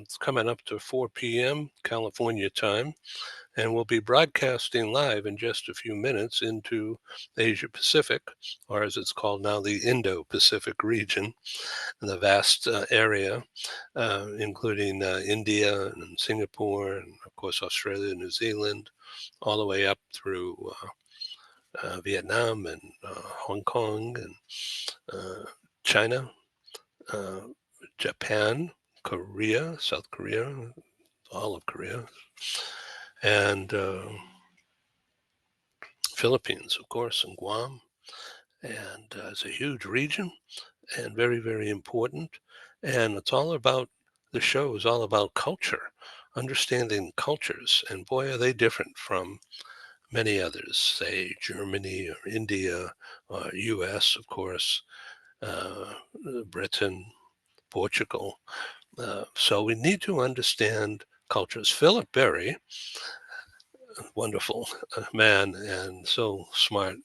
It's coming up to 4 p.m. California time, and we'll be broadcasting live in just a few minutes into Asia Pacific, or as it's called now, the Indo-Pacific region, the vast area, including India and Singapore, and of course Australia, New Zealand, all the way up through Vietnam and Hong Kong and China, uh, Japan, Korea, South Korea, all of Korea, and Philippines, of course, and Guam. And it's a huge region and very, very important. And it's all about, the show is all about culture, understanding cultures. And boy, are they different from many others, say Germany or India or US, of course, uh, Britain, Portugal. So we need to understand cultures. Philip Berry, wonderful man and so smart,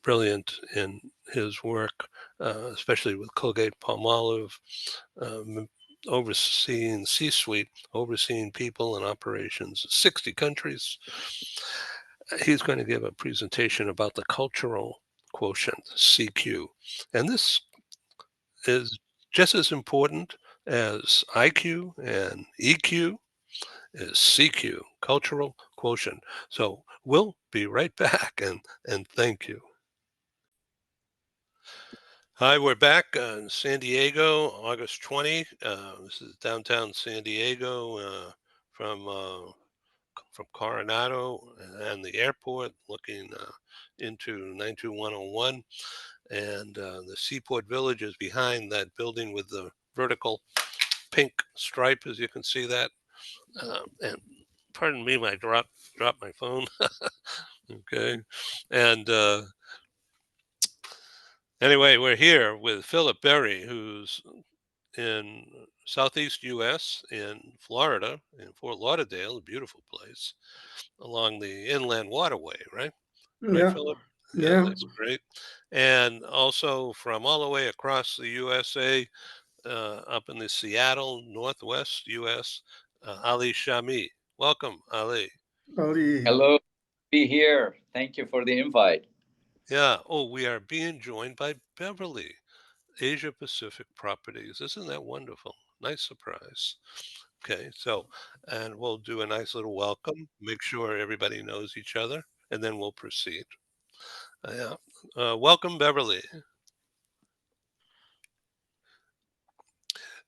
brilliant in his work, especially with Colgate Palmolive, um, overseeing C-suite, overseeing people and operations in 60 countries. He's going to give a presentation about the cultural quotient, CQ. And this is just as important as IQ and EQ is CQ, cultural quotient. So we'll be right back, and thank you. Hi, we're back in San Diego, August 20. This is downtown San Diego, from Coronado and the airport, looking into 92101. And the Seaport Village is behind that building with the vertical pink stripe, as you can see that. And pardon me, I dropped my phone. Okay, and anyway, we're here with Philip Berry, who's in southeast U.S. in Florida, in Fort Lauderdale, a beautiful place along the inland waterway, right? Right, Yeah, Philip? Yeah, yeah. that's great. And also from all the way across the USA, up in the Seattle, Northwest U.S., Ali Shami. Welcome, Ali. Ali. Hello, be here. Thank you for the invite. Yeah. Oh, we are being joined by Beverly, Asia Pacific Properties. Isn't that wonderful? Nice surprise. Okay, so, and we'll do a nice little welcome, make sure everybody knows each other, and then we'll proceed. Yeah. Welcome, Beverly.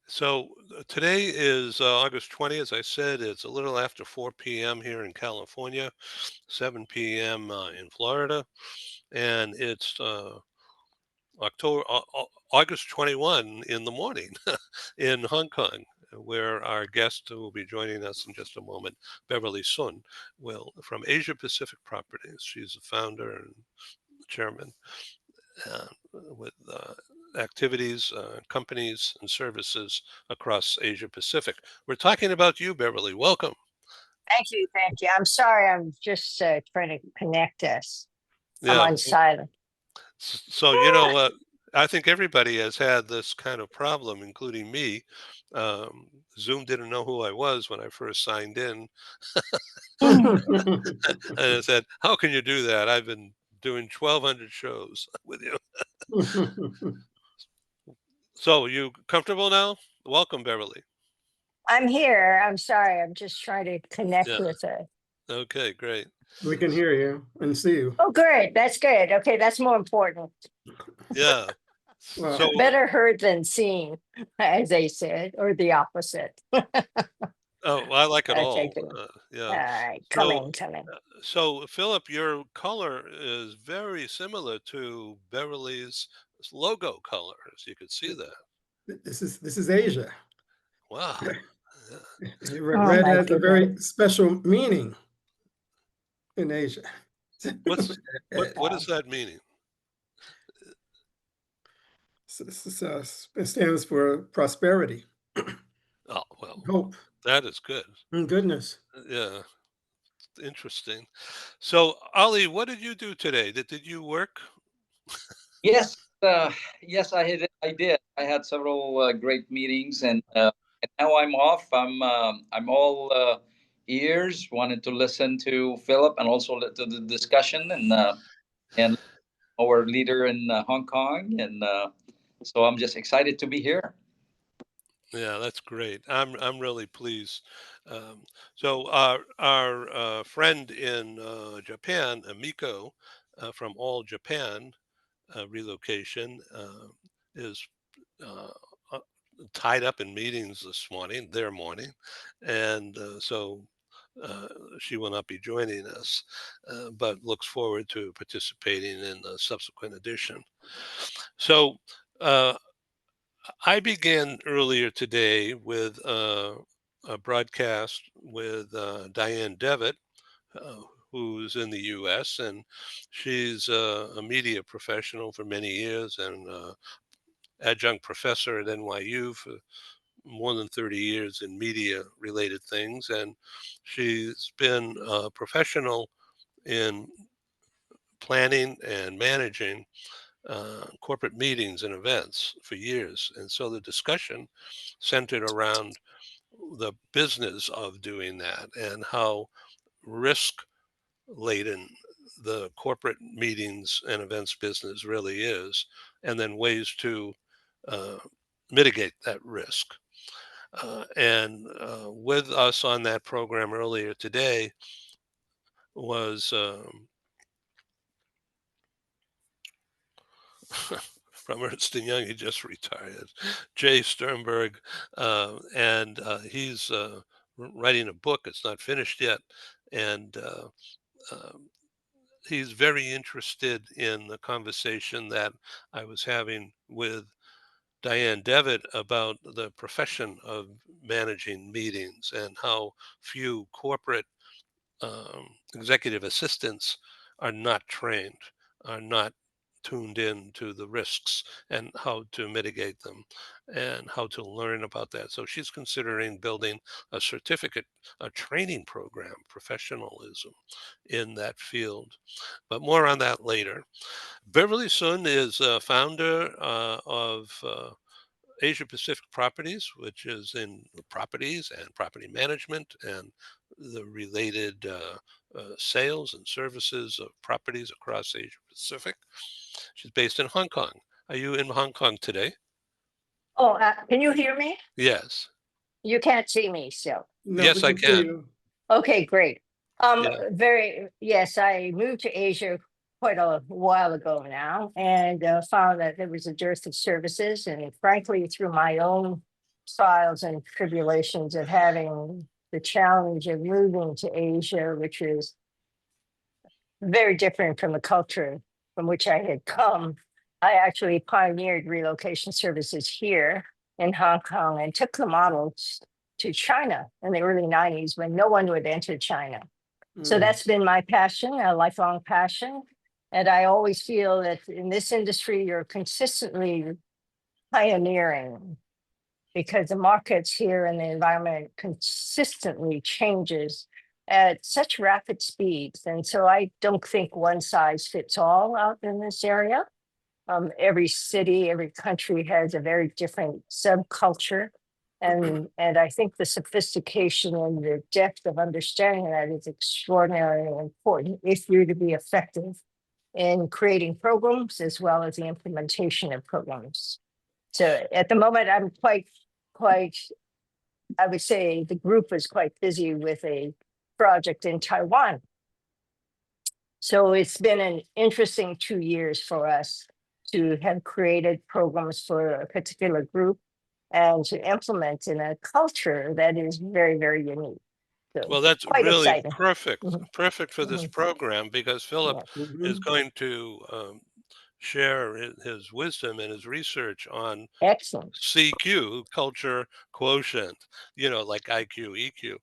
So today is August 20th. As I said, it's a little after 4 p.m. here in California, 7 p.m. In Florida, and it's August 21 in the morning in Hong Kong, where our guest who will be joining us in just a moment, Beverly Sun, will from Asia Pacific Properties. She's the founder and chairman, with activities, companies, and services across Asia Pacific. We're talking about you, Beverly. Welcome. Thank you. Thank you. I'm sorry. I'm just trying to connect us. I'm Yeah. on silent. So, you know what? I think everybody has had this kind of problem, including me. Um, Zoom didn't know who I was when I first signed in. And I said, how can you do that? I've been doing 1,200 shows with you. So, you comfortable now? Welcome, Beverly. I'm here. I'm sorry. I'm just trying to connect Yeah. with it. Okay, great. We can hear you and see you. Oh, good. That's good. Okay, that's more important. Yeah. Well, So, Better heard than seen, as they said, or the opposite. oh, I like it all. Okay, good. All Yeah. right, So, coming. so Philip, your color is very similar to Beverly's logo color, as you can see that. this is Asia. Wow. Yeah. Oh Red my has a goodness. very special meaning in Asia. What is that meaning? It stands for prosperity, Oh, well, hope, that is good. and goodness. Yeah, interesting. So, Ali, what did you do today? Did you work? Yes, yes, I did. I had several great meetings, and And now I'm off. I'm all ears. Wanted to listen to Philip and also to the discussion and our leader in Hong Kong, and so I'm just excited to be here. Yeah, that's great. I'm really pleased. Um, so our friend in Japan, Amiko, from All Japan Relocation, is uh, uh, tied up in meetings this morning, their morning, and so uh, she will not be joining us, but looks forward to participating in the subsequent edition. So. I began earlier today with a broadcast with Diane Devitt, uh, who's in the U.S., and she's a media professional for many years and adjunct professor at NYU for more than 30 years in media related things. And she's been a professional in planning and managing corporate meetings and events for years. And so the discussion centered around the business of doing that and how risk laden the corporate meetings and events business really is, and then ways to uh, mitigate that risk. And with us on that program earlier today was from Ernst& Young, he just retired, Jay Sternberg, and he's writing a book. It's not finished yet, and um, he's very interested in the conversation that I was having with Diane Devitt about the profession of managing meetings and how few corporate executive assistants are not trained, are not tuned in to the risks and how to mitigate them and how to learn about that. So she's considering building a certificate, a training program, professionalism in that field. But more on that later. Beverly Sun is a founder of Asia Pacific Properties, which is in properties and property management and the related sales and services of properties across Asia Pacific. She's based in Hong Kong. Are you in Hong Kong today? Oh, can you hear me? Yes. You can't see me, so. No, we Yes, I can see can. you. Okay, great. Yeah. Yes, I moved to Asia quite a while ago now and found that there was a dearth of services. And frankly, through my own trials and tribulations of having the challenge of moving to Asia, which is very different from the culture from which I had come, I actually pioneered relocation services here in Hong Kong and took the model to China in the early 90s when no one would enter China. So Mm. that's been my passion, a lifelong passion. And I always feel that in this industry, you're consistently pioneering because the markets here and the environment consistently changes at such rapid speeds. And so I don't think one size fits all out in this area. Every city, every country has a very different subculture. And I think the sophistication and the depth of understanding that is extraordinarily important if you're to be effective in creating programs as well as the implementation of programs. So at the moment, I'm quite, I would say the group is quite busy with a project in Taiwan. So it's been an interesting 2 years for us to have created programs for a particular group and to implement in a culture that is very, very unique. So Well, that's quite really exciting. perfect, Mhm, perfect for this mhm, program because Philip yeah. is Mhm. going to share his wisdom and his research on Excellent. CQ, culture quotient, like IQ, EQ.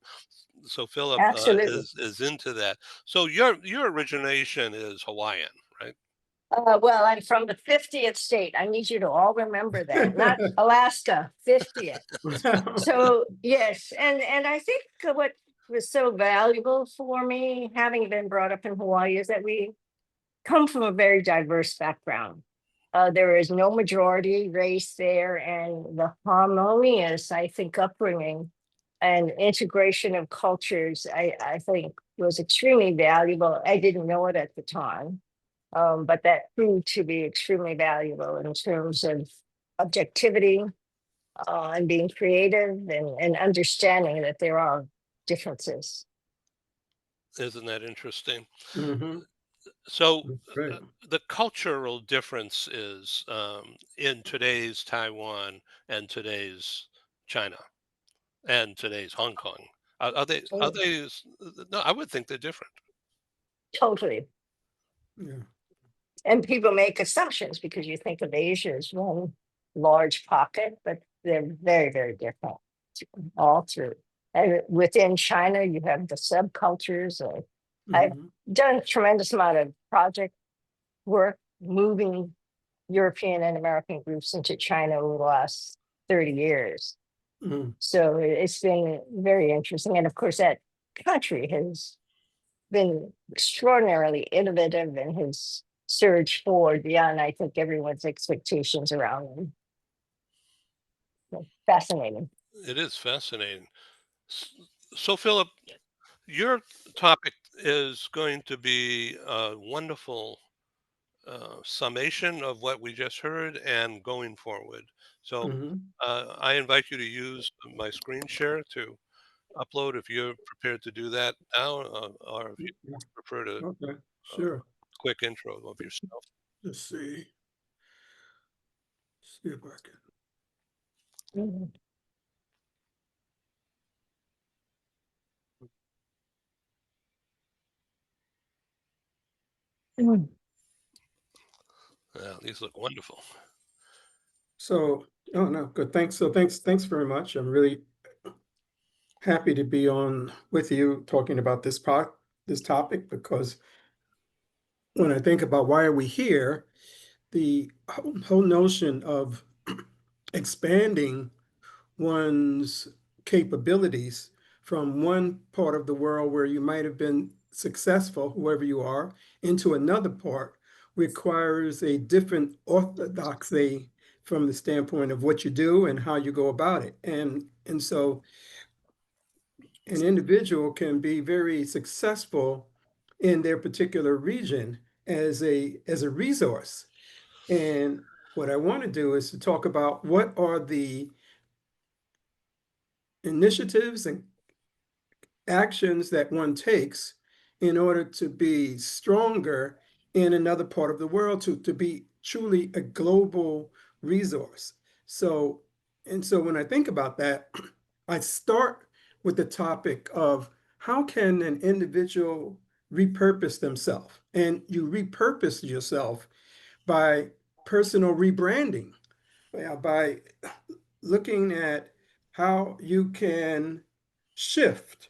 So Philip Absolutely. is into that. So your origination is Hawaiian, right? Well, I'm from the 50th state. I need you to all remember that, not Alaska, 50th. So yes, and I think what was so valuable for me, having been brought up in Hawaii, is that we come from a very diverse background. There is no majority race there, and the harmonious, I think, upbringing and integration of cultures, I think, was extremely valuable. I didn't know it at the time, but that proved to be extremely valuable in terms of objectivity, and being creative, and understanding that there are differences. Isn't that interesting? Mm-hmm. So Great. the cultural difference is in today's Taiwan and today's China and today's Hong Kong. Are they? Are Oh, they? No, I would think they're different. totally. Yeah. And people make assumptions because you think of Asia as one large pocket, but they're very, very different all through. And within China, you have the subcultures. I've Mm-hmm. done a tremendous amount of project work moving European and American groups into China over the last 30 years. Mm-hmm. So it's been very interesting. And of course, that country has been extraordinarily innovative and has surged forward beyond, I think, everyone's expectations around them. So fascinating. It is fascinating. S- So, Philip, your topic is going to be a wonderful summation of what we just heard and going forward. So, Mm-hmm. I invite you to use my screen share to upload if you're prepared to do that now, or if you Yeah. prefer to Okay. uh, Sure. quick intro of yourself. Let's see. See if I can. Mhm. Mm. Yeah, these look wonderful. So, oh no, good. Thanks. So thanks very much. I'm really happy to be on with you talking about this topic, because when I think about why are we here, the whole notion of expanding one's capabilities from one part of the world where you might have been successful, whoever you are, into another part requires a different orthodoxy from the standpoint of what you do and how you go about it. And so an individual can be very successful in their particular region as a resource. And what I want to do is to talk about what are the initiatives and actions that one takes in order to be stronger in another part of the world, to be truly a global resource. So, and so when I think about that, I start with the topic of how can an individual repurpose themselves? And you repurpose yourself by personal rebranding, by looking at how you can shift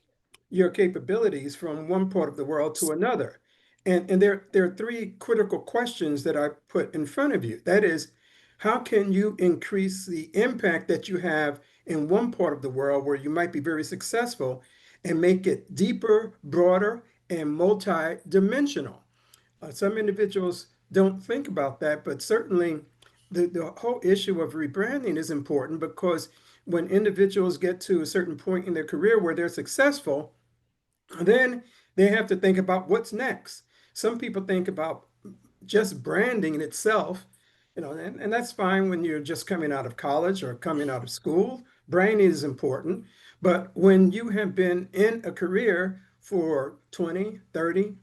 your capabilities from one part of the world to another. And there are three critical questions that I put in front of you. That is, how can you increase the impact that you have in one part of the world where you might be very successful and make it deeper, broader, and multi-dimensional? Some individuals don't think about that, but certainly the whole issue of rebranding is important, because when individuals get to a certain point in their career where they're successful, then they have to think about what's next. Some people think about just branding in itself, and that's fine when you're just coming out of college or coming out of school. Branding is important. But when you have been in a career for 20, 30,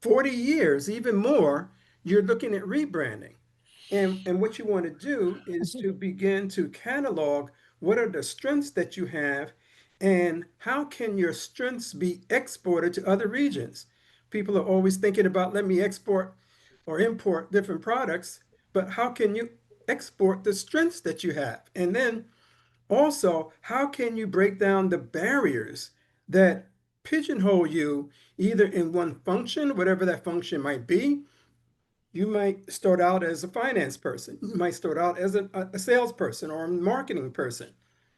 40 years, even more, you're looking at rebranding. And what you want to do is to begin to catalog what are the strengths that you have and how can your strengths be exported to other regions. People are always thinking about, let me export or import different products, but how can you export the strengths that you have? And then also, how can you break down the barriers that pigeonhole you either in one function, whatever that function might be? You might start out as a finance person. You might start out as a salesperson or a marketing person.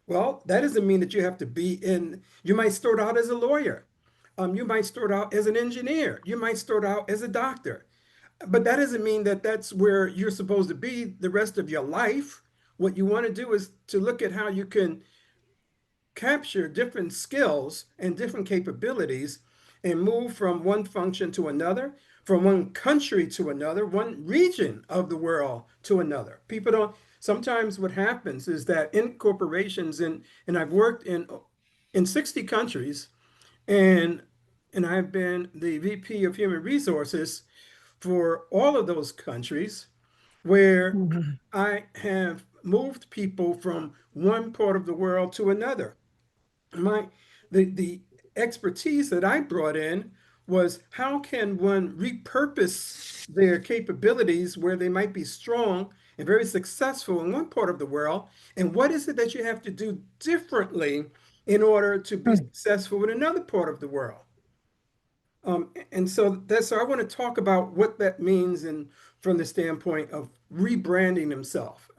Well, that doesn't mean that you have to be in, you might start out as a lawyer. You might start out as an engineer. You might start out as a doctor. but that doesn't mean that that's where you're supposed to be the rest of your life. What you want to do is to look at how you can capture different skills and different capabilities and move from one function to another, from one country to another, one region of the world to another. People don't, sometimes what happens is that in corporations, and I've worked in 60 countries, and I've been the VP of Human Resources for all of those countries, where Mhm. I have moved people from one part of the world to another. My the expertise that I brought in was how can one repurpose their capabilities where they might be strong and very successful in one part of the world, and what is it that you have to do differently in order to be successful in another part of the world. And so that's, so I want to talk about what that means and from the standpoint of rebranding himself.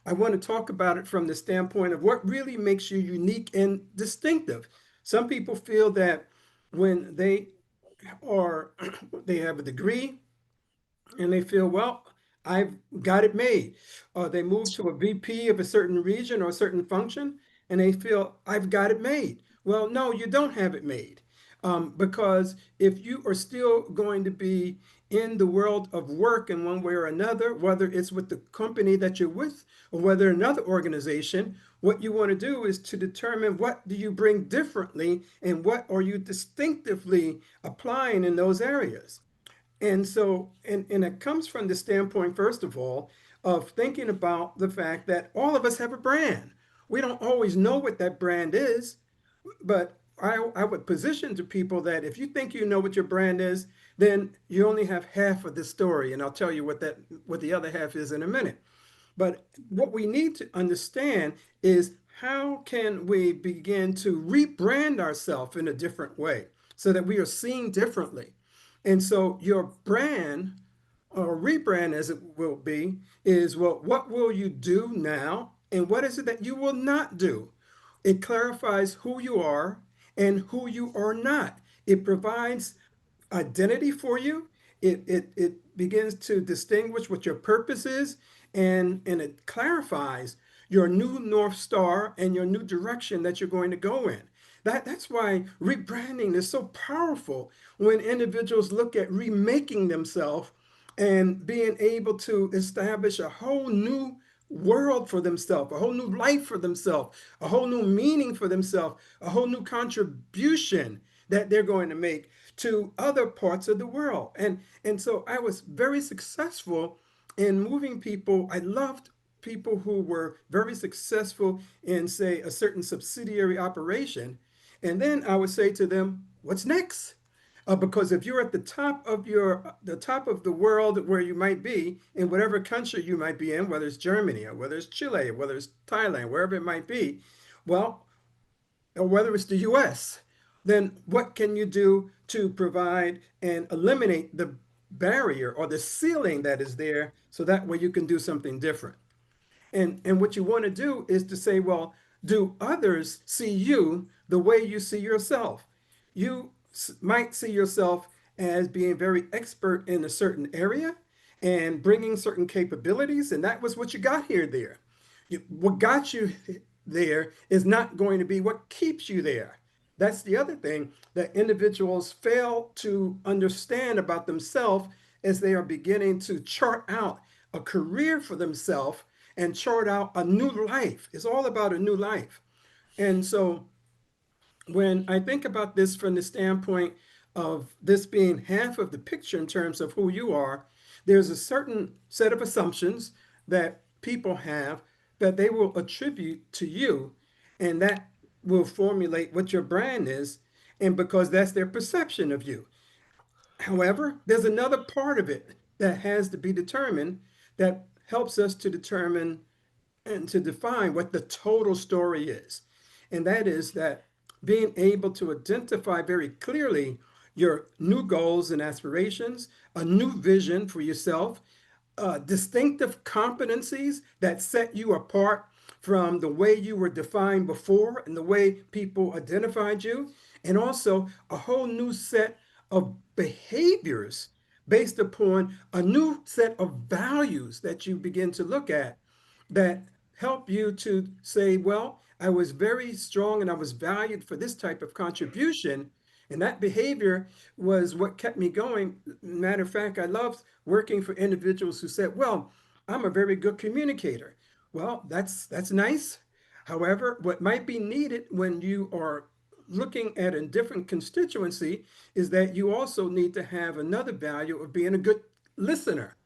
I want to talk about it from the standpoint of what really makes you unique and distinctive. Some people feel that when they are they have a degree and they feel, well, I've got it made. Or they move to a VP of a certain region or a certain function and they feel, I've got it made. Well, no, you don't have it made. Because if you are still going to be in the world of work in one way or another, whether it's with the company that you're with or whether another organization, what you want to do is to determine what do you bring differently and what are you distinctively applying in those areas. And so, and it comes from the standpoint, first of all, of thinking about the fact that all of us have a brand. We don't always know what that brand is, but I would position to people that if you think you know what your brand is, then you only have half of the story. And I'll tell you what the other half is in a minute. But what we need to understand is how can we begin to rebrand ourselves in a different way so that we are seen differently. And so your brand or rebrand as it will be is, well, what will you do now and what is it that you will not do? It clarifies who you are and who you are not. It provides identity for you. It begins to distinguish what your purpose is, and it clarifies your new North Star and your new direction that you're going to go in. That's why rebranding is so powerful when individuals look at remaking themselves and being able to establish a whole new world for themselves, a whole new life for themselves, a whole new meaning for themselves, a whole new contribution that they're going to make to other parts of the world. And so I was very successful in moving people. I loved people who were very successful in, say, a certain subsidiary operation. And then I would say to them, what's next? Because if you're at the top of the world where you might be in whatever country you might be in, whether it's Germany or whether it's Chile, whether it's Thailand, wherever it might be, well, or whether it's the US, then what can you do to provide and eliminate the barrier or the ceiling that is there so that way you can do something different? And what you want to do is to say, well, do others see you the way you see yourself? You might see yourself as being very expert in a certain area and bringing certain capabilities, and that was what you got here there. What got you there is not going to be what keeps you there. That's the other thing that individuals fail to understand about themselves as they are beginning to chart out a career for themselves and chart out a new life. It's all about a new life. And so when I think about this from the standpoint of this being half of the picture in terms of who you are, there's a certain set of assumptions that people have that they will attribute to you, and that will formulate what your brand is, and because that's their perception of you. However, there's another part of it that has to be determined that helps us to determine and to define what the total story is. And that is that being able to identify very clearly your new goals and aspirations, a new vision for yourself, distinctive competencies that set you apart from the way you were defined before and the way people identified you, and also a whole new set of behaviors based upon a new set of values that you begin to look at that help you to say, well, I was very strong and I was valued for this type of contribution. And that behavior was what kept me going. Matter of fact, I loved working for individuals who said, well, I'm a very good communicator. Well, that's nice. However, what might be needed when you are looking at a different constituency is that you also need to have another value of being a good listener.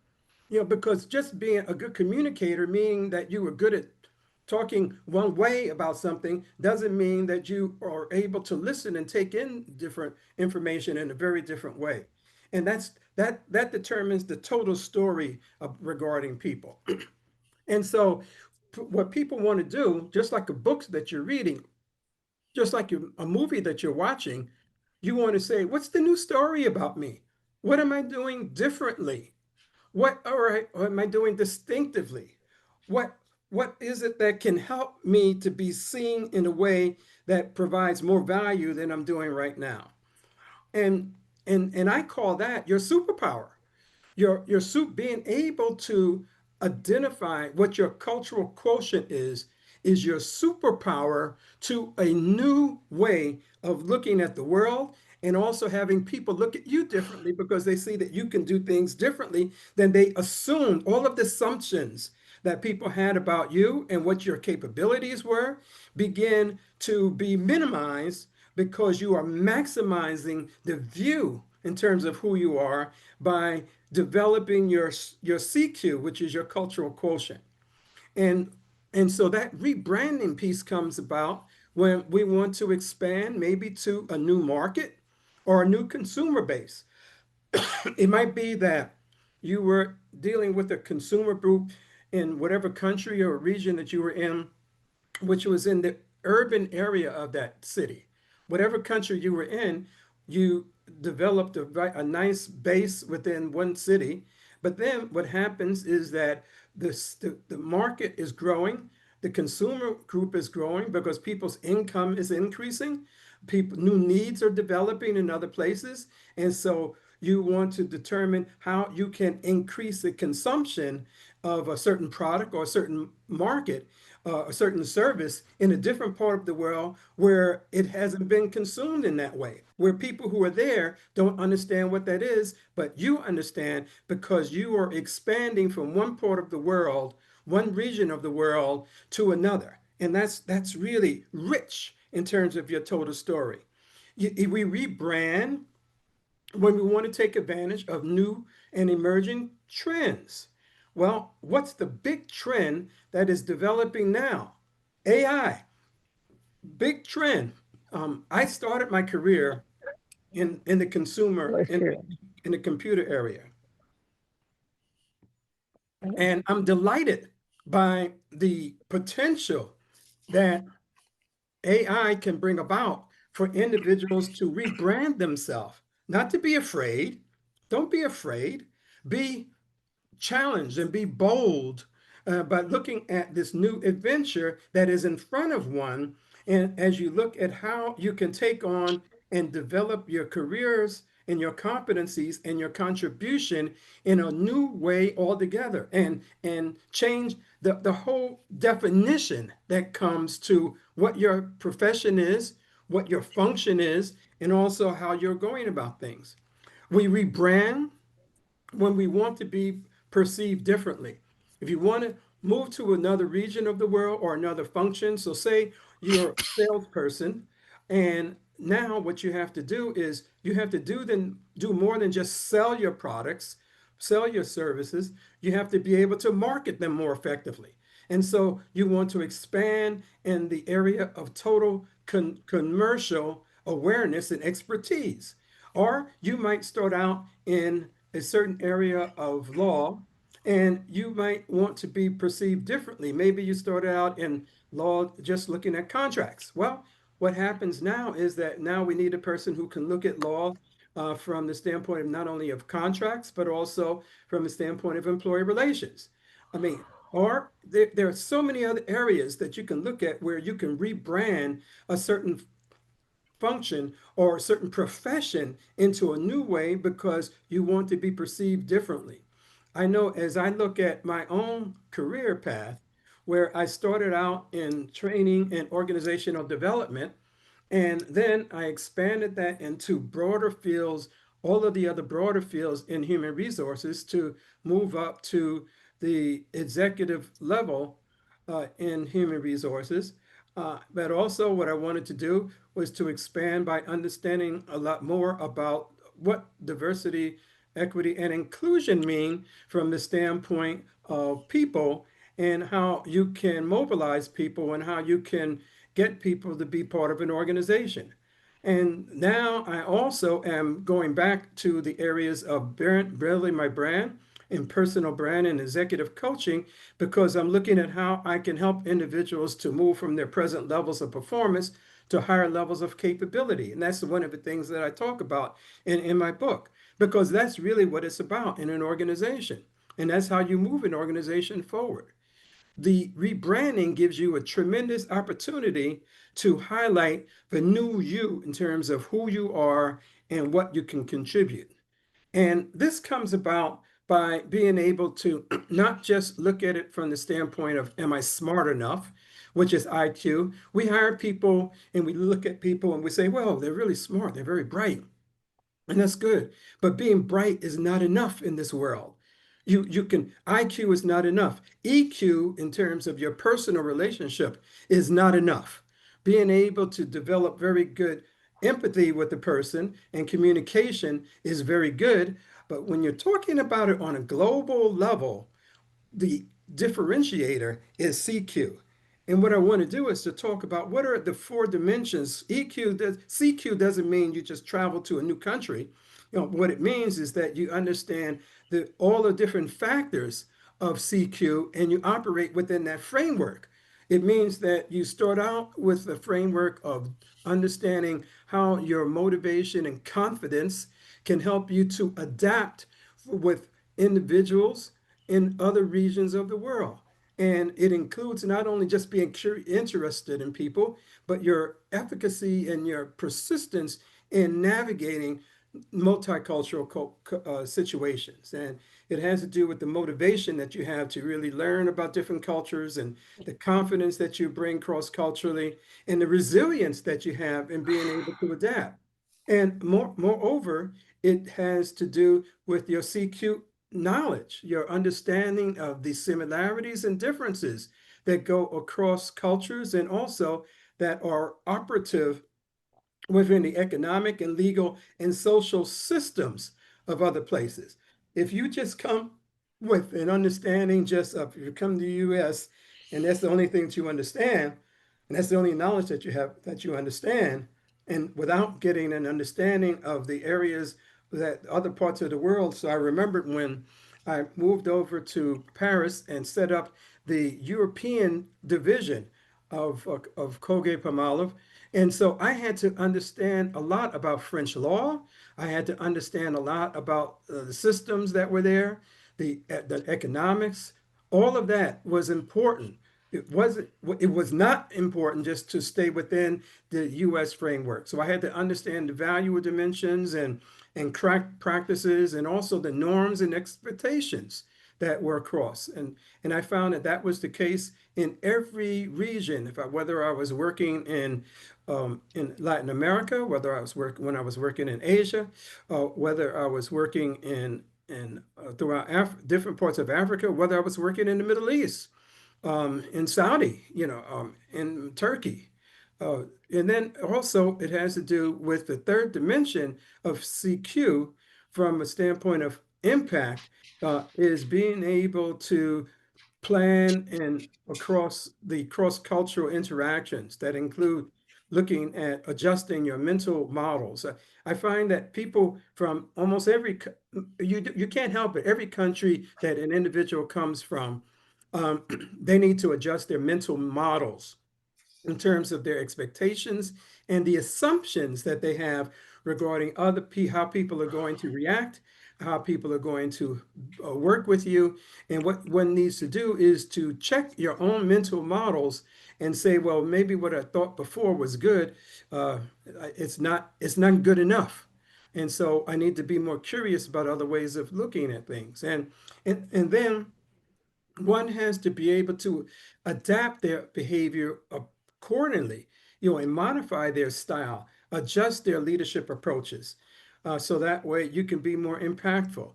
Because just being a good communicator, meaning that you were good at talking one way about something, doesn't mean that you are able to listen and take in different information in a very different way. And that determines the total story regarding people. And so what people want to do, just like a book that you're reading, just like a movie that you're watching, you want to say, what's the new story about me? What am I doing differently? What am I doing distinctively? What what is it that can help me to be seen in a way that provides more value than I'm doing right now? And and I call that your superpower. Your soup being able to identify what your cultural quotient is your superpower to a new way of looking at the world, and also having people look at you differently because they see that you can do things differently than they assumed. All of the assumptions that people had about you and what your capabilities were begin to be minimized because you are maximizing the view in terms of who you are by developing your CQ, which is your cultural quotient. And and so that rebranding piece comes about when we want to expand maybe to a new market or a new consumer base. It might be that you were dealing with a consumer group in whatever country or region that you were in, which was in the urban area of that city. Whatever country you were in, you developed a nice base within one city. But then what happens is that the market is growing, the consumer group is growing because people's income is increasing, people new needs are developing in other places, and so you want to determine how you can increase the consumption of a certain product or a certain market, a certain service in a different part of the world where it hasn't been consumed in that way, where people who are there don't understand what that is, but you understand because you are expanding from one part of the world, one region of the world to another. And that's really rich in terms of your total story. We rebrand when we want to take advantage of new and emerging trends. Well, what's the big trend that is developing now? AI, big trend. I started my career in the consumer in the computer area, and I'm delighted by the potential that AI can bring about for individuals to rebrand themselves, not to be afraid. Don't be afraid. Be challenged and be bold by looking at this new adventure that is in front of one. And as you look at how you can take on and develop your careers and your competencies and your contribution in a new way altogether, and change the whole definition that comes to what your profession is, what your function is, and also how you're going about things. We rebrand when we want to be perceived differently. If you want to move to another region of the world or another function, so say you're a salesperson, and now what you have to do is you have to do more than just sell your products, sell your services. You have to be able to market them more effectively. And so you want to expand in the area of total commercial awareness and expertise. Or you might start out in a certain area of law, and you might want to be perceived differently. Maybe you started out in law just looking at contracts. Well, what happens now is that now we need a person who can look at law from the standpoint of not only of contracts, but also from the standpoint of employee relations. I mean, or there are so many other areas that you can look at where you can rebrand a certain function or a certain profession into a new way because you want to be perceived differently. I know as I look at my own career path, where I started out in training and organizational development, and then I expanded that into broader fields, all of the other broader fields in human resources to move up to the executive level in human resources. But also, what I wanted to do was to expand by understanding a lot more about what diversity, equity, and inclusion mean from the standpoint of people and how you can mobilize people and how you can get people to be part of an organization. And now I also am going back to the areas of building my brand and personal brand and executive coaching because I'm looking at how I can help individuals to move from their present levels of performance to higher levels of capability. And that's one of the things that I talk about in my book, because that's really what it's about in an organization. And that's how you move an organization forward. The rebranding gives you a tremendous opportunity to highlight the new you in terms of who you are and what you can contribute. And this comes about by being able to not just look at it from the standpoint of, am I smart enough, which is IQ. We hire people and we look at people and we say, well, they're really smart, they're very bright. And that's good. But being bright is not enough in this world. You can, IQ is not enough. EQ, in terms of your personal relationship, is not enough. Being able to develop very good empathy with the person and communication is very good. But when you're talking about it on a global level, the differentiator is CQ. And what I want to do is to talk about what are the four dimensions. CQ doesn't mean you just travel to a new country. What it means is that you understand all the different factors of CQ and you operate within that framework. It means that you start out with the framework of understanding how your motivation and confidence can help you to adapt with individuals in other regions of the world. And it includes not only just being interested in people, but your efficacy and your persistence in navigating multicultural situations. And it has to do with the motivation that you have to really learn about different cultures and the confidence that you bring cross-culturally and the resilience that you have in being able to adapt. And moreover, it has to do with your CQ knowledge, your understanding of the similarities and differences that go across cultures and also that are operative within the economic and legal and social systems of other places. If you just come with an understanding just of, you come to the US and that's the only thing that you understand, and that's the only knowledge that you have that you understand, and without getting an understanding of the areas that other parts of the world. So I remembered when I moved over to Paris and set up the European division of Colgate-Palmolive, and so I had to understand a lot about French law. I had to understand a lot about the systems that were there, the economics. All of that was important. It was not important just to stay within the US framework. So I had to understand the value dimensions and practices and also the norms and expectations that were across. And I found that that was the case in every region. Whether I was working in Latin America, whether I was when I was working in Asia, whether I was working in throughout different parts of Africa, whether I was working in the Middle East, in Saudi, in Turkey. And then also it has to do with the third dimension of CQ from a standpoint of impact, is being able to plan and across the cross-cultural interactions that include looking at adjusting your mental models. I find that people from almost you can't help it, every country that an individual comes from, they need to adjust their mental models in terms of their expectations and the assumptions that they have regarding how people are going to react, how people are going to work with you. And what one needs to do is to check your own mental models and say, well, maybe what I thought before was good, uh, it's not good enough. And so I need to be more curious about other ways of looking at things. And then one has to be able to adapt their behavior accordingly, and modify their style, adjust their leadership approaches, so that way you can be more impactful.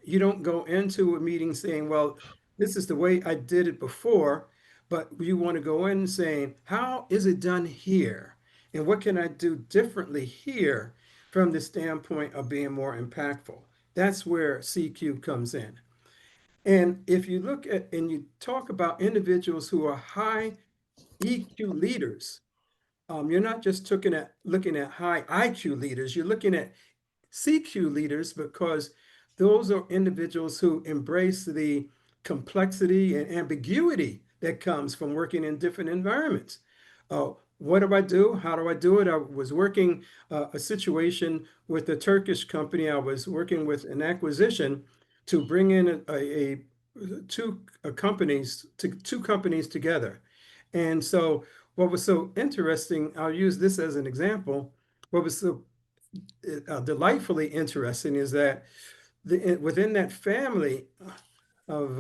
You don't go into a meeting saying, well, this is the way I did it before, but you want to go in saying, how is it done here? And what can I do differently here from the standpoint of being more impactful? That's where CQ comes in. And if you look at and you talk about individuals who are high EQ leaders, you're not just looking at high IQ leaders, you're looking at CQ leaders, because those are individuals who embrace the complexity and ambiguity that comes from working in different environments. What do I do? How do I do it? I was working a situation with a Turkish company. I was working with an acquisition to bring in two companies together. And so what was so interesting, I'll use this as an example. What was so delightfully interesting is that within that family of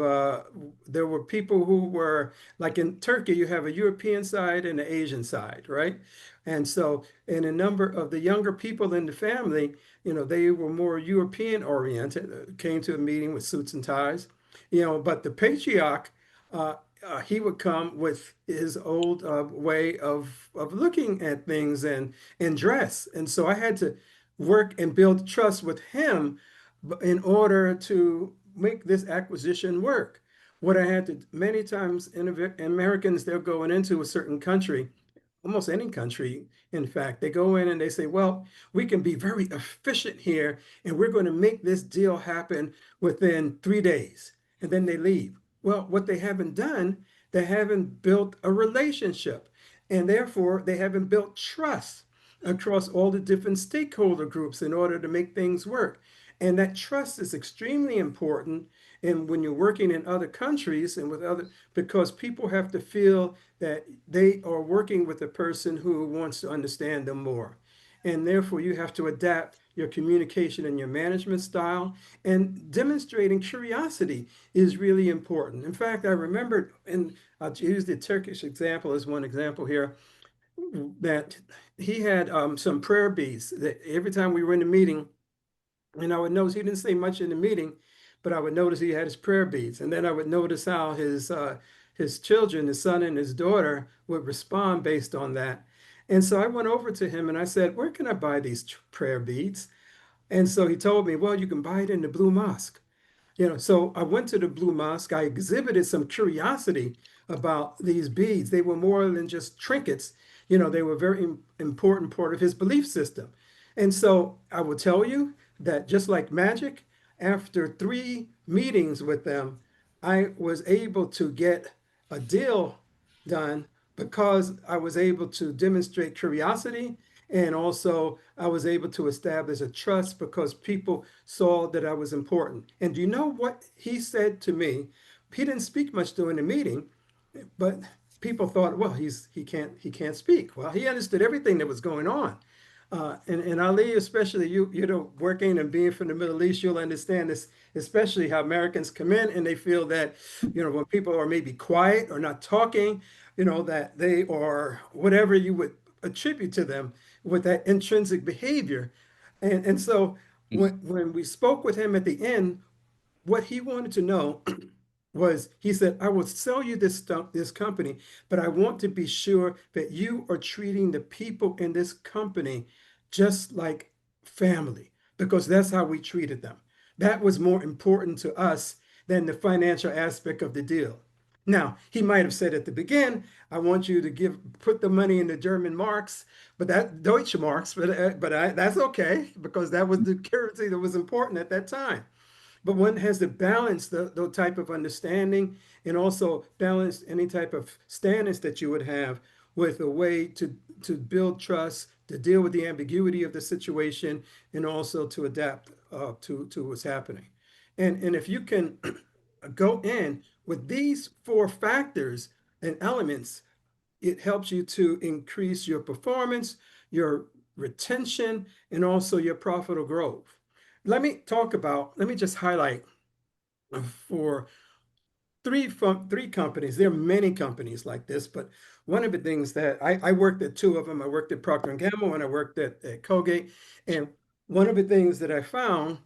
there were people who were, like in Turkey, you have a European side and an Asian side, right? And so, in a number of the younger people in the family, they were more European oriented, came to a meeting with suits and ties, but the patriarch, he would come with his old way of looking at things and dress. And so I had to work and build trust with him in order to make this acquisition work. What I had to many times in Americans, they're going into a certain country, almost any country, in fact, they go in and they say, well, we can be very efficient here and we're going to make this deal happen within 3 days. And then they leave. Well, what they haven't done, they haven't built a relationship, and therefore they haven't built trust across all the different stakeholder groups in order to make things work. And that trust is extremely important. And when you're working in other countries and with other, because people have to feel that they are working with a person who wants to understand them more. And therefore, you have to adapt your communication and your management style. And demonstrating curiosity is really important. In fact, I remembered, and I'll use the Turkish example as one example here, that he had some prayer beads that every time we were in a meeting, and I would notice he didn't say much in the meeting, but I would notice he had his prayer beads. And then I would notice how his children, his son and his daughter, would respond based on that. And so I went over to him and I said, where can I buy these prayer beads? And so he told me, well, you can buy it in the Blue Mosque. So I went to the Blue Mosque. I exhibited some curiosity about these beads. They were more than just trinkets. They were a very important part of his belief system. And so I will tell you that just like magic, after 3 meetings with them, I was able to get a deal done because I was able to demonstrate curiosity, and also I was able to establish a trust because people saw that I was important. And do you know what he said to me? He didn't speak much during the meeting, but people thought, well, he can't speak. Well, he understood everything that was going on. And Ali, especially you working and being from the Middle East, you'll understand this, especially how Americans come in and they feel that, when people are maybe quiet or not talking, that they are whatever you would attribute to them with that intrinsic behavior. And so when we spoke with him at the end, what he wanted to know was, he said, I will sell you this company, but I want to be sure that you are treating the people in this company just like family, because that's how we treated them. That was more important to us than the financial aspect of the deal. Now, he might have said at the beginning, I want you to put the money in the German marks, but that Deutsche marks, that's okay, because that was the currency that was important at that time. But one has to balance the type of understanding, and also balance any type of stance that you would have with a way to build trust, to deal with the ambiguity of the situation, and also to adapt to what's happening. And if you can go in with these four factors and elements, it helps you to increase your performance, your retention, and also your profitable growth. Let me just highlight for three companies. There are many companies like this, but one of the things that I worked at two of them. I worked at Procter and Gamble and I worked at Colgate. And one of the things that I found,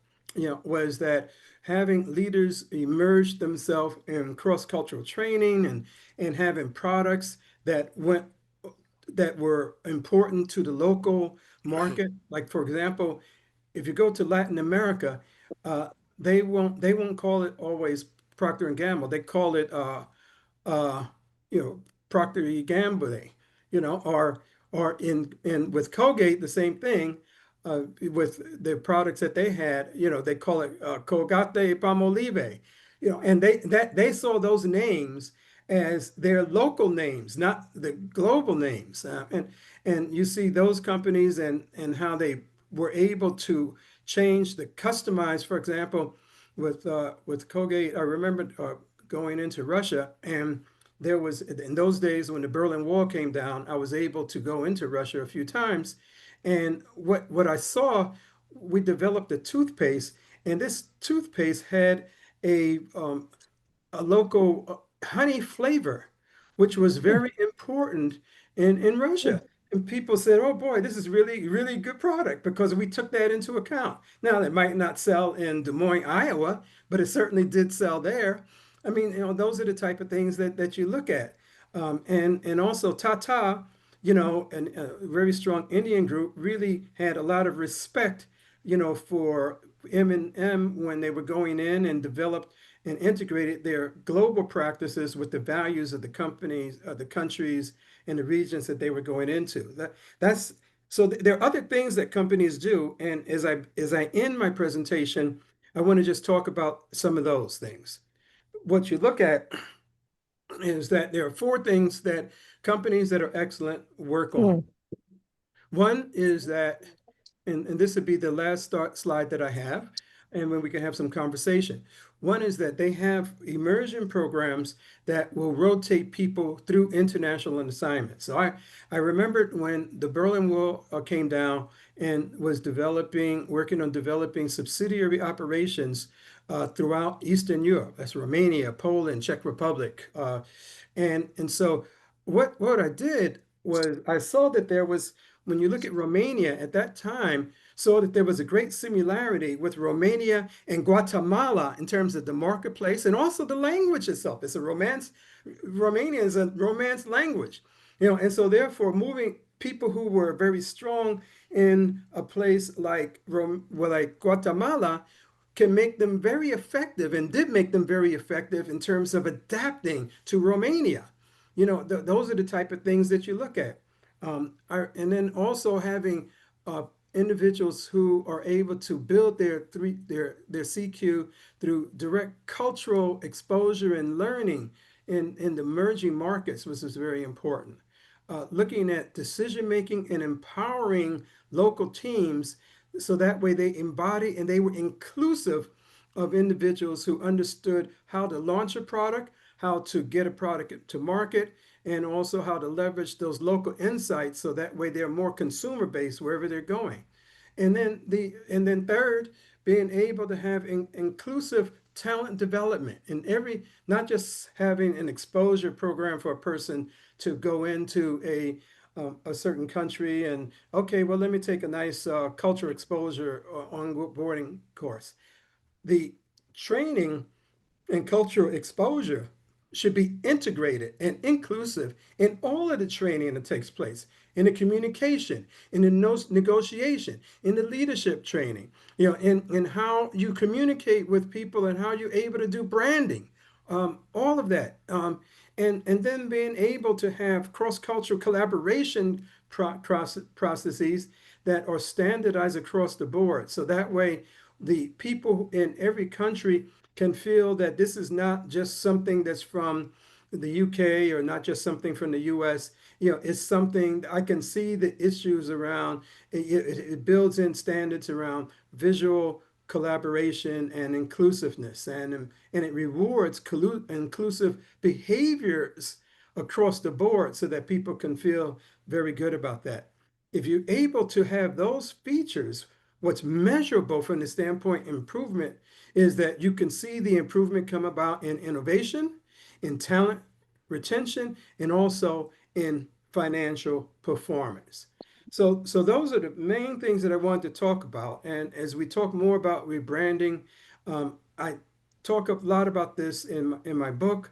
was that having leaders emerge themselves in cross-cultural training and having products that were important to the local market. Like for example, if you go to Latin America, uh, they won't call it always Procter and Gamble. They call it uh, Procter and Gamble, or in with Colgate the same thing. With the products that they had, they call it Colgate Palmolive, and they saw those names as their local names, not the global names. And you see those companies and how they were able to change the customize. For example, with Colgate, I remember going into Russia, and there was in those days when the Berlin Wall came down, I was able to go into Russia a few times, and what I saw, we developed a toothpaste, and this toothpaste had a local honey flavor, which was very important in Russia. And people said, "Oh boy, this is really, really good product," because we took that into account. Now, it might not sell in Des Moines, Iowa, but it certainly did sell there. I mean, those are the type of things that you look at. And also Tata, and a very strong Indian group really had a lot of respect, for M&M when they were going in and developed and integrated their global practices with the values of the companies, the countries, and the regions that they were going into. That's so there are other things that companies do, and as I end my presentation, I want to just talk about some of those things. What you look at is that there are four things that companies that are excellent work on. Mm. One is that, and this would be the last slide that I have, and when we can have some conversation. One is that they have immersion programs that will rotate people through international assignments. So I remembered when the Berlin Wall came down and was working on developing subsidiary operations throughout Eastern Europe. That's Romania, Poland, Czech Republic. And so what I did was I saw that there was, when you look at Romania at that time, saw that there was a great similarity with Romania and Guatemala in terms of the marketplace and also the language itself. Romania is a Romance language, and so therefore moving people who were very strong in a place like Guatemala can make them very effective and did make them very effective in terms of adapting to Romania. Those are the type of things that you look at. And then also having individuals who are able to build their CQ through direct cultural exposure and learning in the emerging markets, which is very important. Looking at decision making and empowering local teams so that way they embody and they were inclusive of individuals who understood how to launch a product, how to get a product to market, and also how to leverage those local insights so that way they're more consumer based wherever they're going. And then third, being able to have inclusive talent development in not just having an exposure program for a person to go into a certain country and, okay, well, let me take a nice culture exposure onboarding course. The training and cultural exposure should be integrated and inclusive in all of the training that takes place, in the communication, in the negotiation, in the leadership training, in how you communicate with people and how you're able to do branding, all of that. And then being able to have cross-cultural collaboration processes that are standardized across the board. So that way, the people in every country can feel that this is not just something that's from the UK or not just something from the US. it's something I can see the issues around. It builds in standards around visual collaboration and inclusiveness, and it rewards inclusive behaviors across the board so that people can feel very good about that. If you're able to have those features, what's measurable from the standpoint improvement is that you can see the improvement come about in innovation, in talent retention, and also in financial performance. So those are the main things that I wanted to talk about. And as we talk more about rebranding, I talk a lot about this in my book,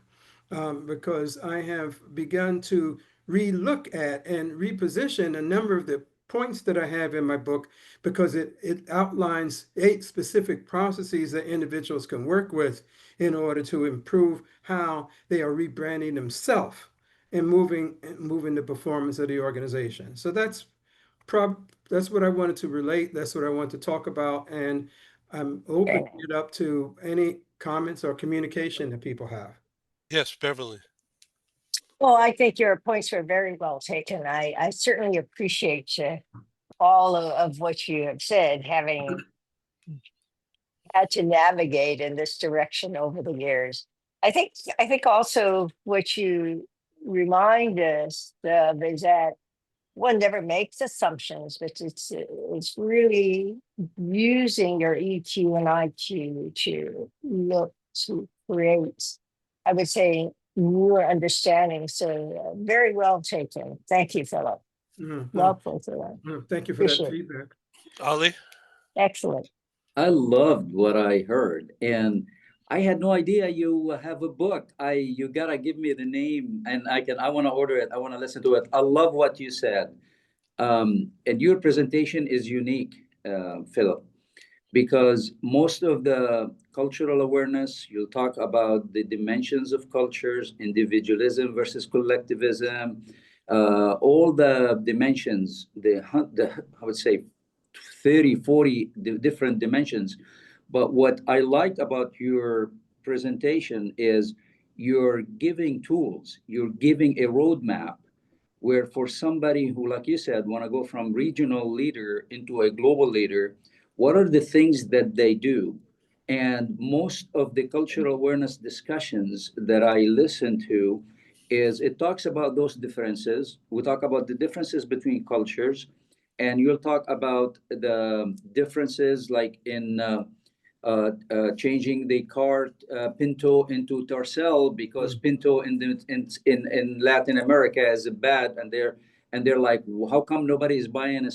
because I have begun to relook at and reposition a number of the points that I have in my book, because it outlines 8 specific processes that individuals can work with in order to improve how they are rebranding themselves and moving the performance of the organization. So that's what I wanted to relate. That's what I want to talk about, and I'm Okay. opening it up to any comments or communication that people have. Yes, Beverly. Well, I think your points were very well taken. I certainly appreciate all of what you have said, having had to navigate in this direction over the years. I think also what you remind us of is that one never makes assumptions, but it's really using your EQ and IQ to look to create, I would say, newer understanding. So very well taken. Thank you, Philip. Well put for that. Thank you for that Appreciate it. feedback. Ollie? Excellent. I loved what I heard, and I had no idea you have a book. You gotta give me the name, and I want to order it. I want to listen to it. I love what you said, and your presentation is unique, Philip, because most of the cultural awareness, you'll talk about the dimensions of cultures, individualism versus collectivism, all the dimensions, the I would say 30, 40 different dimensions. But what I liked about your presentation is you're giving tools, you're giving a roadmap where for somebody who, like you said, want to go from regional leader into a global leader, what are the things that they do? And most of the cultural awareness discussions that I listen to is it talks about those differences. We talk about the differences between cultures, and you'll talk about the differences like in changing the car Pinto into Tercel because Mm, Pinto in Latin America is bad, and they're like, how come nobody is buying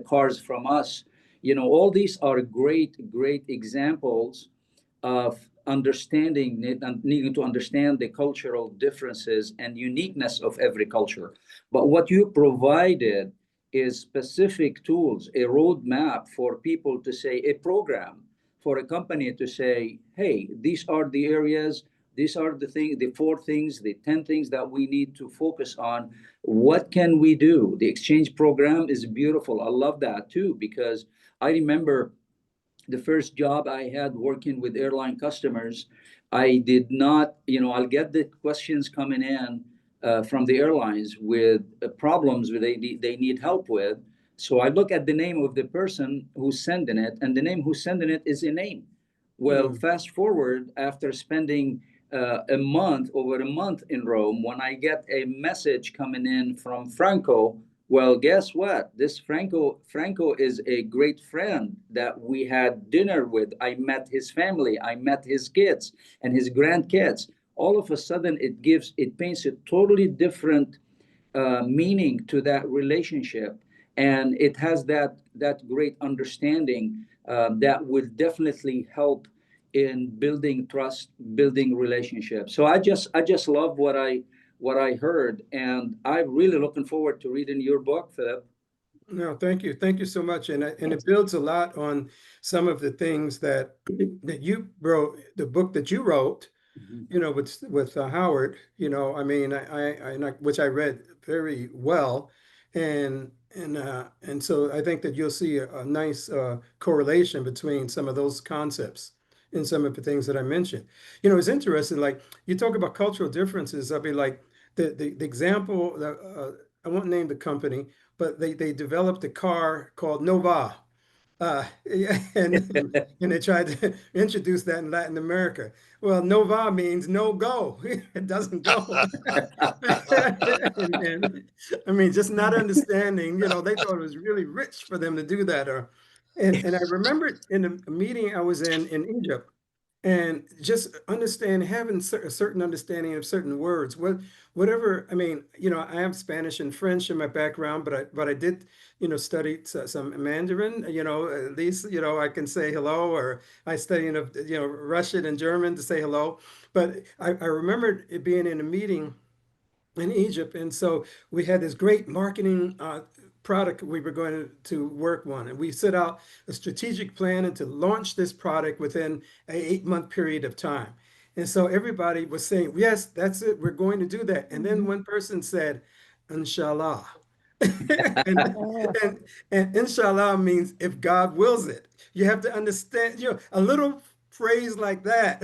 cars from us? You know, all these are great examples of understanding it and needing to understand the cultural differences and uniqueness of every culture. But what you provided is specific tools, a roadmap for people to say, a program for a company to say, hey, these are the areas, these are the things, the 4 things, the 10 things that we need to focus on. What can we do? The exchange program is beautiful. I love that too, because I remember the first job I had working with airline customers, I did not, I'll get the questions coming in from the airlines with problems where they need help with. So I look at the name of the person who's sending it, and the name who's sending it is a name. Well, mm, fast forward after spending over a month in Rome, when I get a message coming in from Franco. Well, guess what? This Franco is a great friend that we had dinner with. I met his family, I met his kids and his grandkids. All of a sudden, it paints a totally different meaning to that relationship, and it has that great understanding that will definitely help in building trust, building relationships. So I just love what I heard, and I'm really looking forward to reading your book, Philip. No, thank you. Thank you so much. And it Yes. builds a lot on some of the things that you wrote, the book that you wrote, Mhm. with Howard, I mean, which I read very well, and so I think that you'll see a nice correlation between some of those concepts and some of the things that I mentioned. It's interesting. Like you talk about cultural differences. I'll be like the example I won't name the company, but they developed a car called Nova. And and they tried to introduce that in Latin America. Well, Nova means no go. It doesn't go. And I mean, just not understanding, they thought it was really rich for them to do that. And I remember in a meeting I was in Egypt, and just understand having a certain understanding of certain words, whatever. I mean, I have Spanish and French in my background, but I did, study some Mandarin. At least, I can say hello, or I study Russian and German to say hello. But I remember it being in a meeting in Egypt. And so we had this great marketing product we were going to work on. And we set out a strategic plan and to launch this product within an 8-month period of time. And so everybody was saying, yes, that's it, we're going to do that. And then one person said, Inshallah. and, Oh, and inshallah means if God wills it. You have to understand, a little phrase like that,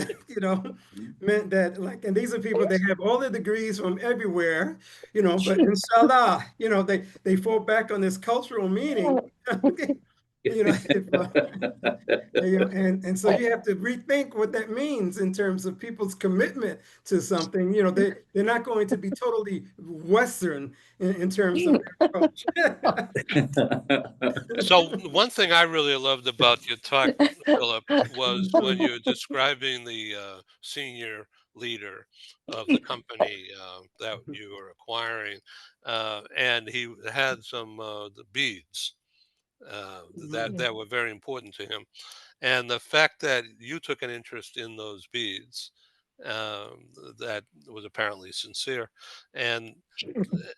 meant that, like, and these are people, they have all the degrees from everywhere, but inshallah, they fall back on this cultural meaning. If, and so you have to rethink what that means in terms of people's commitment to something. They're not going to be totally Western in terms of their approach. So one thing I really loved about your talk, Philip, was when you were describing the senior leader of the company that you were acquiring, and he had some the beads that were very important to him, and the fact that you took an interest in those beads. That was apparently sincere, and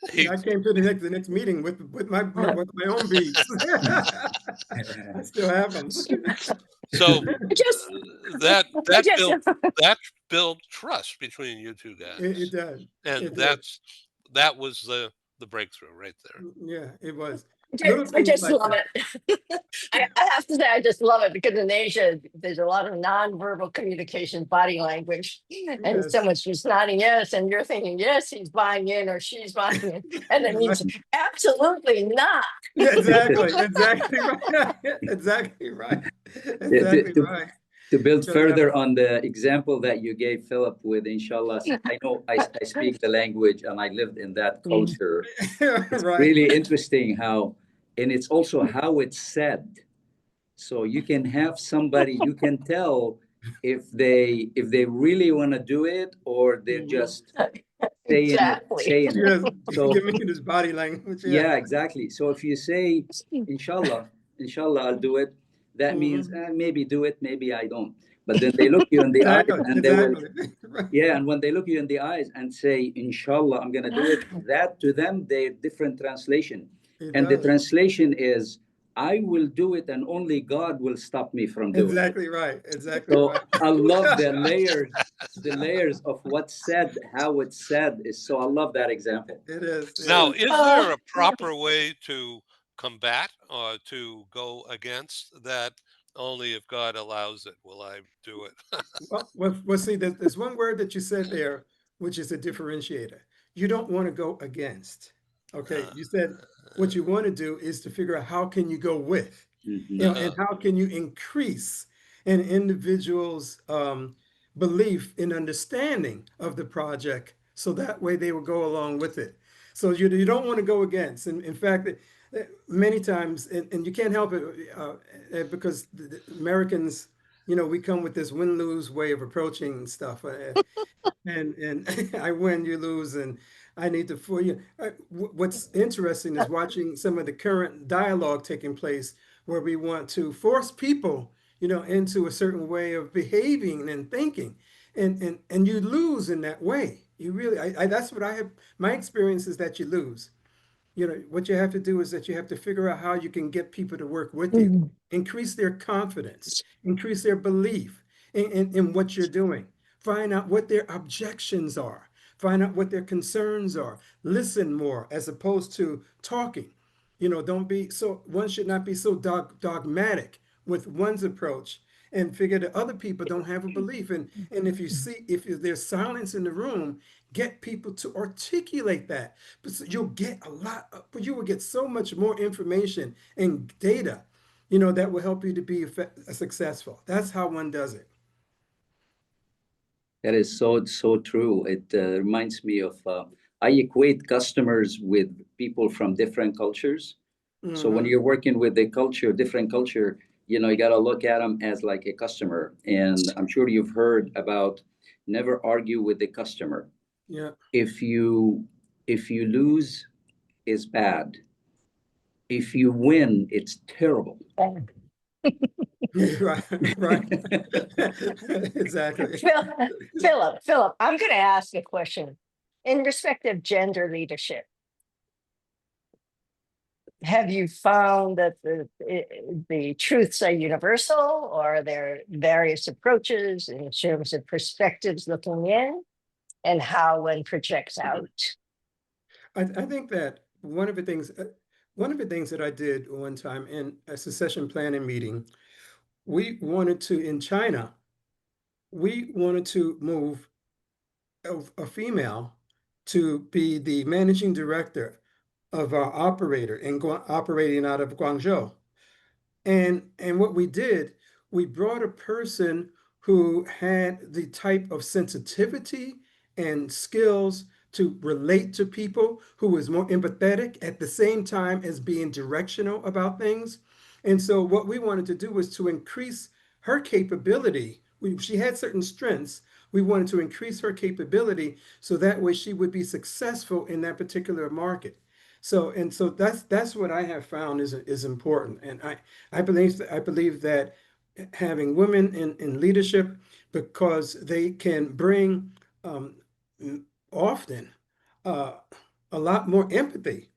he Yeah, I came to the next meeting with my own beads. I still have them. so I just, that I that just, built that built trust between you two It guys, did. and It did. that was the breakthrough right there. Yeah, it was. I Little I things just like love that. it. I have to say, I just love it because in Asia, there's a lot of nonverbal communication, body language, and Yes. someone's just nodding yes, and you're thinking yes, he's buying in or she's buying in, and it Right. means absolutely not. Yeah, exactly. Exactly right. Exactly right. Yeah, Exactly right. to build Gotta have further on the example that you gave, Philip, with inshallah, I know I speak the language and I lived in that Mm. culture. It's right. really interesting how, and it's also how it's said. So you can have somebody, you can tell if they really want to do it or they're Mhm. just Exactly. saying it. Yes. So Give me this body language. Yeah. yeah, exactly. So if you say, inshallah, I'll do it, that means Mhm. maybe do it, maybe I don't. But then they look you in the eyes Exactly. and they will, Exactly. Right. yeah, and when they look you in the eyes and say, inshallah, I'm going to do it, that to them, they different translation. It And the does. translation is, I will do it and only God will stop me from doing it. Exactly right. Exactly So right. I love the layers of what's said, how it's said is so I love that example. It is. It Now, is. is there a proper way to combat or to go against that? Only if God allows it will I do it. See, there's one word that you said there, which is a differentiator. You don't want to go against. Okay, Uh, you said what you want to do is to figure out how can you go with, Mhm. and uh-huh. how can you increase an individual's belief in understanding of the project, so that way they will go along with it. So you don't want to go against. And in fact, many times, and you can't help it, because the Americans, we come with this win-lose way of approaching stuff. And I win, you lose, and I need to for you. What's interesting is watching some of the current dialogue taking place, where we want to force people, into a certain way of behaving and thinking, and you lose in that way. You really, that's what I have. My experience is that you lose. What you have to do is that you have to figure out how you can get people to work with you, Mm. increase their confidence, increase their belief in what you're doing, find out what their objections are, find out what their concerns are, listen more as opposed to talking. Don't be so, one should not be so dogmatic with one's approach, and figure that other people don't have a belief. And if there's silence in the room, get people to articulate that. But you'll get a lot, but you will get so much more information and data, that will help you to be successful. That's how one does it. That is so true. It reminds me of I equate customers with people from different cultures. So when Hmm. you're working with a culture, different culture, you got to look at them as like a customer. And I'm sure you've heard about never argue with the customer. Yeah. If you lose, it's bad. If you win, it's terrible. Right, right. Exactly. Philip, I'm going to ask a question in respect of gender leadership. Have you found that the truths are universal, or are there various approaches in terms of perspectives looking in and how one projects out? I think that one of the things that I did one time in a succession planning meeting, in China, we wanted to move a female to be the managing director of our operator operating out of Guangzhou. And what we did, we brought a person who had the type of sensitivity and skills to relate to people, who was more empathetic at the same time as being directional about things. And so what we wanted to do was to increase her capability. She had certain strengths. We wanted to increase her capability so that way she would be successful in that particular market. So that's what I have found is important. And I believe that having women in leadership, because they can bring um, often uh, a lot more empathy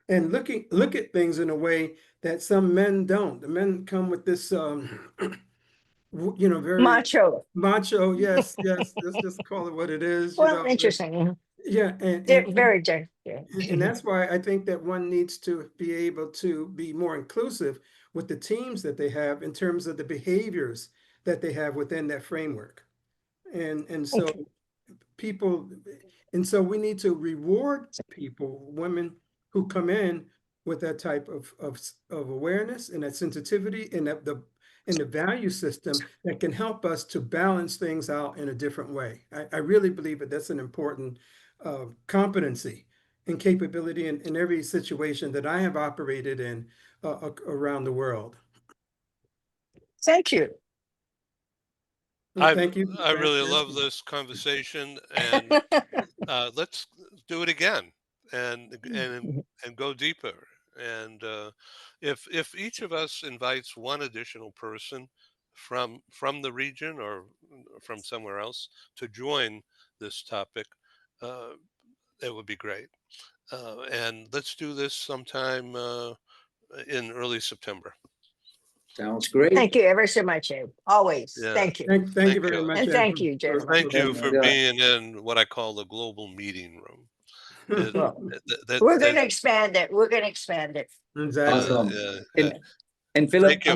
and look at things in a way that some men don't. The men come with this very Macho. macho. Yes, yes. Let's just call it what it is. Well, interesting. Yeah, and They're and very and that's why I think that one needs to be able to be more inclusive with the teams that they have in terms of the behaviors that they have within that framework. And so Okay. people, and so we need to reward people, women who come in with that type of awareness and that sensitivity and the value system that can help us to balance things out in a different way. I really believe that that's an important competency and capability in every situation that I have operated in around the world. Thank you. Well, I thank you. I Thanks really for love asking. this conversation, and let's do it again and go deeper. And if each of us invites one additional person from the region or from somewhere else to join this topic, uh, it would be great. And let's do this sometime in early September. Sounds great. Thank you ever so much, Abe. Always. Yeah, Thank you. Thank you thank very you. much, And Ed, thank you, for gentlemen. Thank you And for being in what I call the global meeting room. It, Well, that, we're going that, to expand it. We're going to expand it. exactly. awesome. yeah, yeah. And Philip, Thank you.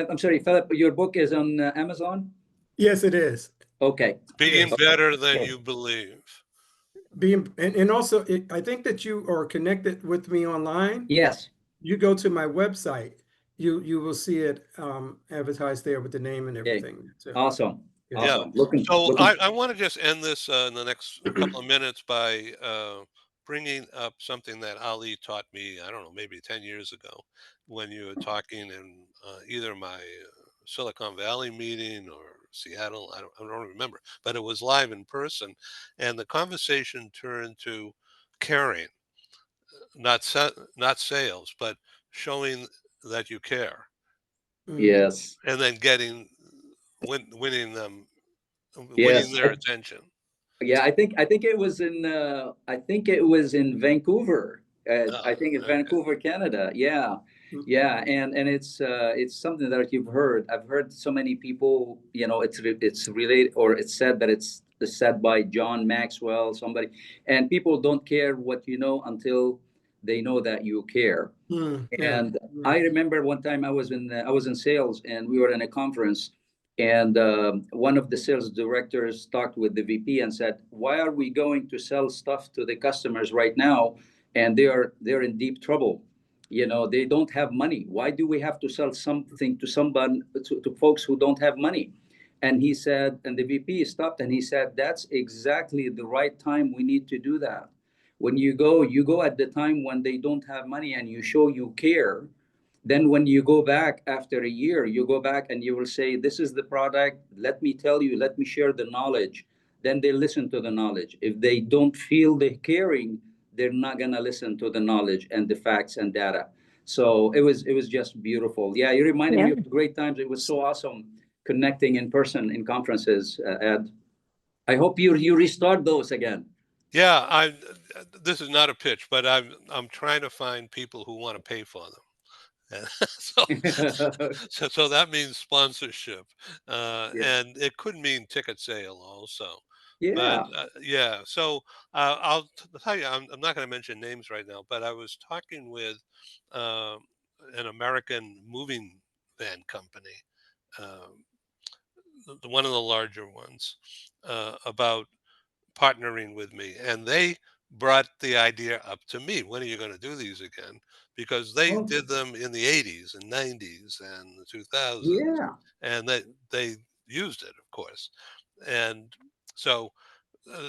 I'm sorry, Philip, your book is on Amazon? Yes, it is. Okay. Being Yes. better than Okay. you believe. And also I think that you are connected with me online. Yes. You go to my website, you will see it advertised there with the name and Okay. everything too. Awesome. Yeah. Yeah. Awesome. Looking, So looking. I want to just end this in the next couple of minutes by bringing up something that Ali taught me, I don't know, maybe 10 years ago when you were talking in either my Silicon Valley meeting or Seattle. I don't remember, but it was live in person. And the conversation turned to caring, not sales, but showing that you care Mhm. Yes. and then winning them, winning Yes. their attention. Yeah, I think it was in Vancouver. I Oh, think it's okay. Vancouver, Canada. Yeah, yeah, and it's something that you've heard. I've heard so many people. It's related, or it's said that it's said by John Maxwell, somebody, and people don't care what you know until they know that you care. Yeah. And Yeah. I remember one time I was in sales, and we were in a conference, And one of the sales directors talked with the VP and said, "Why are we going to sell stuff to the customers right now? And they're in deep trouble. You know, they don't have money. Why do we have to sell something to someone to folks who don't have money?" And he said, and the VP stopped and he said, "That's exactly the right time we need to do that. When you go at the time when they don't have money and you show you care. Then when you go back after a year, you go back and you will say, 'This is the product. Let me tell you, let me share the knowledge.' Then they listen to the knowledge. If they don't feel the caring, they're not gonna listen to the knowledge and the facts and data." So it was just beautiful. Yeah, you reminded Yeah. me of great times. It was so awesome connecting in person in conferences, Ed. I hope you restart those again. Yeah, this is not a pitch, but I'm trying to find people who want to pay for them. And so, so that means sponsorship, Yeah. and it could mean ticket sale also. But Yeah. yeah, so tell you, I'm not going to mention names right now, but I was talking with um, an American moving van company, um, one of the larger ones, about partnering with me, and they brought the idea up to me. When are you going to do these again? Because they Oh, did them in the 80s and 90s and the 2000s, yeah. and they used it, of course. And so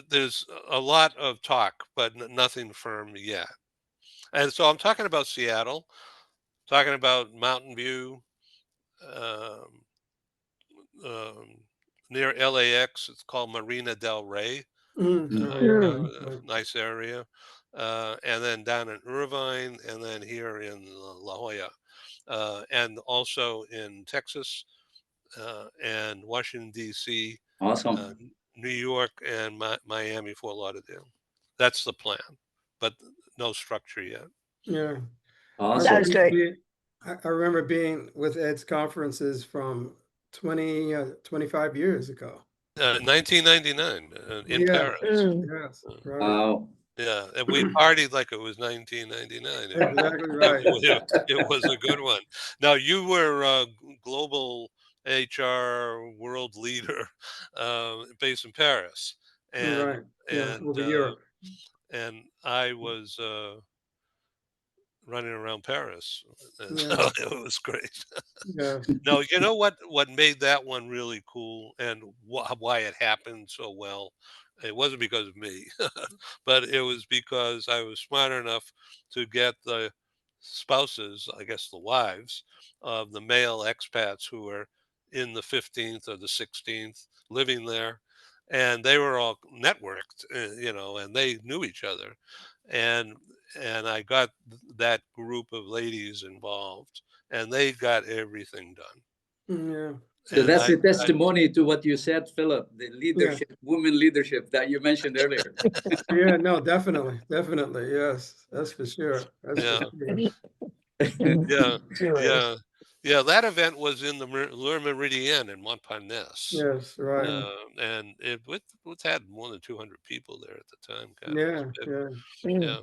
there's a lot of talk, but nothing firm yet. And so I'm talking about Seattle, talking about Mountain View, um, um, near LAX. It's called Marina Del Rey. Oh Mhm. yeah, Mm. right. Nice area. And then down in Irvine, and then here in La Jolla, and also in Texas, and Washington, D.C., Awesome. uh, New York, and Miami, Fort Lauderdale. That's the plan, but no structure yet. Yeah. I Awesome. Sounds remember good. being, I remember being with Ed's conferences from 25 years ago. 1999 in Yes, Paris. Mm. yes, Uh, right. Wow. Yeah, and we partied like it was 1999. Exactly right. It was a good one. Now you were global HR world leader, based in Paris, and Right. Yeah, and over uh, Europe. and I was running around Paris, and so Yeah, it was great. yes. No, you know what made that one really cool and why it happened so well? It wasn't because of me, but it was because I was smart enough to get the spouses, I guess the wives, of the male expats who were in the 15th or the 16th living there. And they were all networked, and they knew each other. And and I got that group of ladies involved, and they got everything done. Yeah, So And that's a I testimony to what you said, Philip, the yeah, leadership, women leadership that you mentioned earlier. yeah. No, definitely, definitely. Yes, that's for sure. That's for yeah, sure. yeah, Sure. yeah, yeah. That event was in the Le Meridien in Montparnasse, Yes, right. and it had more than 200 people there at the time. God, it was Yeah, big. yeah. Mm. Yeah.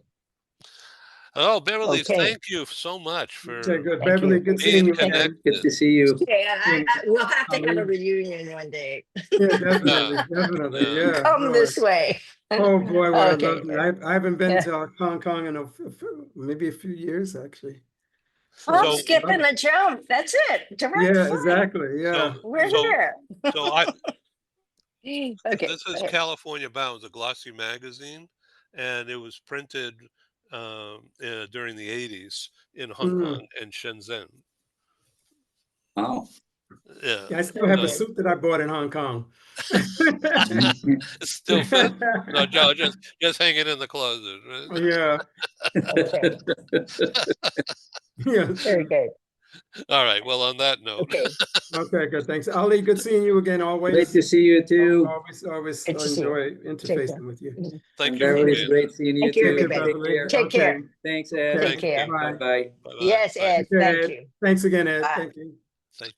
Oh, Beverly, Okay. thank you so much Okay, for good. Thank Beverly, you. good being seeing you Thank again. Good connected. to see you. Yeah, And we'll have to have a Ali. reunion one day. Yeah, Yeah, definitely, definitely. yeah. Yeah, Come really. this way. Oh boy, would I love Okay. to. I haven't been Yeah. to Hong Kong in maybe a few years actually. Hop, So So, skip, and a jump. That's it. Direct yeah, flight. exactly. so, Yeah. We're so, here. so I Okay. this Go is ahead. California Bound, a glossy magazine, and it was printed during the 80s in Hong Mm. Kong and Shenzhen. Wow. Yeah. Yeah, I still Very have a So good. suit that I bought in Hong Kong. it still fit? No, Joe, just hang it in the closet, right? Yeah. Okay. Yes. Very good. All right. Well, on that note, Okay. Okay, good. Thanks. Ali, good seeing you again Great always. to see you too. Always Good to see you. enjoy Take care. interfacing with you. thank And you for Beverly, it's being great seeing you Thank you, Take too. care, everybody. Take Beverly. care. Take Okay. care. Thanks, Okay. Ed. Take Thank care. you. Bye Bye. bye. Bye bye. Yes, Bye. Ed. Okay, Thank Ed. you. Thanks again, Ed. Bye. Thank you. Thank